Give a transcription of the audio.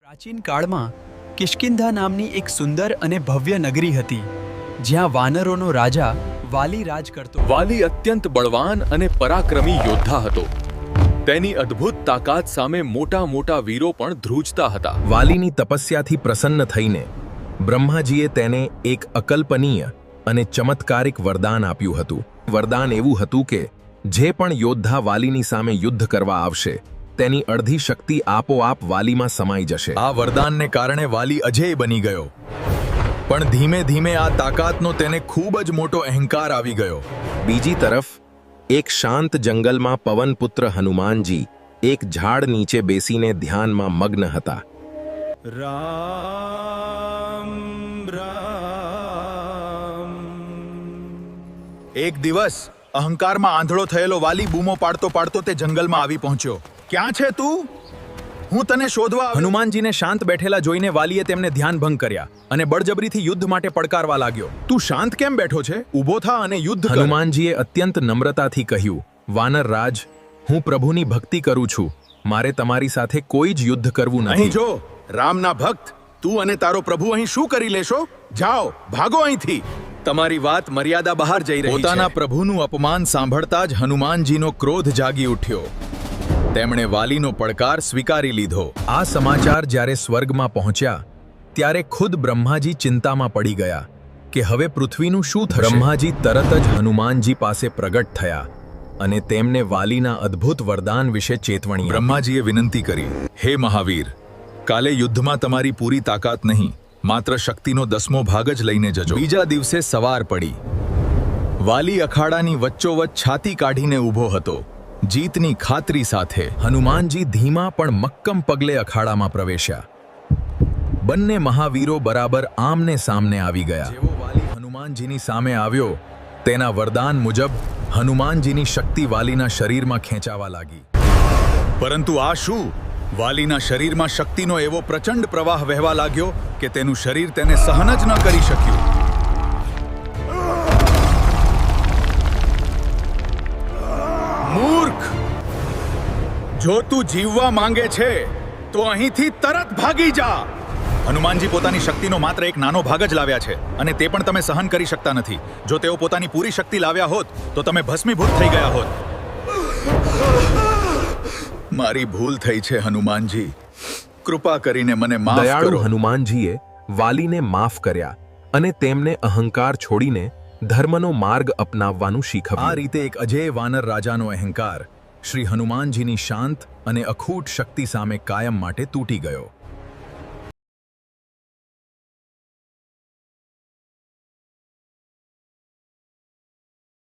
પ્રાચીન કાળમાં કિષ્કિંધા નામની એક સુંદર અને ભવ્ય નગરી હતી, જ્યાં વાનરોનો રાજા વાલી રાજ કરતો. વાલી અત્યંત બળવાન અને પરાક્રમી યોદ્ધા હતો. તેની અદ્ભુત તાકાત સામે મોટા મોટા વીરો પણ ધ્રુજતા હતા. વાલીની તપસ્યાથી પ્રસન્ન થઈને બ્રહ્માજીએ તેને એક અકલ્પનીય અને ચમત્કારિક વરદાન આપ્યું હતું. વરદાન એવું હતું કે જે પણ યોદ્ધા વાલીની સામે યુદ્ધ કરવા આવશે તેની અડધી શક્તિ આપોઆપ વાલીમાં સમાઈ જશે. આ વરદાનને કારણે વાલી અજેય બની ગયો, પણ ધીમે ધીમે આ તાકાતનો તેને ખૂબ જ મોટો અહંકાર આવી ગયો. બીજી તરફ એક શાંત જંગલમાં પવનપુત્ર હનુમાનજી એક ઝાડ નીચે બેસીને ધ્યાનમાં મગ્ન હતા. એક દિવસ અહંકારમાં આંધળો થયેલો વાલી બૂમો પાડતો પાડતો તે જંગલમાં આવી પહોંચ્યો. ક્યાં છે તું? હું તને શોધવા આવ્યો. હનુમાનજીને શાંત બેઠેલા જોઈને વાલીએ તેમને ધ્યાન ભંગ કર્યા અને બળજબરીથી યુદ્ધ માટે પડકારવા લાગ્યો. તું શાંત કેમ બેઠો છે? ઊભો થા અને યુદ્ધ કર. હનુમાનજીએ અત્યંત નમ્રતાથી કહ્યું, વાનર રાજ, હું પ્રભુની ભક્તિ કરું છું. મારે તમારી સાથે કોઈ જ યુદ્ધ કરવું અહીં નથી. જો રામના ભક્ત, તું અને તારો પ્રભુ અહીં શું કરી લેશો? જાઓ, ભાગો અહીંથી. તમારી વાત મર્યાદા બહાર જઈ રહી છે. પોતાના પ્રભુનું અપમાન સાંભળતા જ હનુમાનજીનો ક્રોધ જાગી ઉઠ્યો. તેમણે વાલીનો પડકાર સ્વીકારી લીધો. આ સમાચાર જ્યારે સ્વર્ગમાં પહોંચ્યા ત્યારે ખુદ બ્રહ્માજી ચિંતામાં પડી ગયા કે હવે પૃથ્વીનું શું થશે. બ્રહ્માજી તરત જ હનુમાનજી પાસે પ્રગટ થયા અને તેમને વાલીના અદ્ભુત વરદાન વિશે ચેતવણી આપી. બ્રહ્માજીએ વિનંતી કરી, હે મહાવીર, કાલે યુદ્ધમાં તમારી પૂરી તાકાત નહીં, માત્ર શક્તિનો 10મો ભાગ જ લઈને જજો. બીજા દિવસે સવાર પડી. વાલી અખાડાની વચ્ચોવચ્ચ છાતી કાઢીને ઊભો હતો, જીતની ખાતરી સાથે. હનુમાનજી ધીમા પણ મક્કમ પગલે અખાડામાં પ્રવેશ્યા. બંને મહાવીરો બરાબર આમને સામને આવી ગયા. જેવો વાલી હનુમાનજીની સામે આવ્યો, તેના વરદાન મુજબ હનુમાનજીની શક્તિ વાલીના શરીરમાં ખેંચાવા લાગી. પરંતુ આ શું? વાલીના શરીરમાં શક્તિનો એવો પ્રચંડ પ્રવાહ વહેવા લાગ્યો કે તેનું શરીર તેને સહન જ ન કરી શક્યું. મૂર્ખ! જો તું જીવવા માંગે છે તો અહીંથી તરત ભાગી જા. હનુમાનજી પોતાની શક્તિનો માત્ર એક નાનો ભાગ જ લાવ્યા છે અને તે પણ તમે સહન કરી શકતા નથી. જો તેઓ પોતાની પૂરી શક્તિ લાવ્યા હોત તો તમે ભસ્મીભૂત થઈ ગયા હોત. મારી ભૂલ થઈ છે હનુમાનજી, કૃપા કરીને મને માફ દયાળુ કરો. હનુમાનજીએ વાલીને માફ કર્યા અને તેમને અહંકાર છોડીને ધર્મનો માર્ગ અપનાવવાનું શીખવ્યું. આ રીતે એક અજેય વાનર રાજાનો અહંકાર શ્રી હનુમાનજીની શાંત અને અખૂટ શક્તિ સામે કાયમ માટે તૂટી ગયો.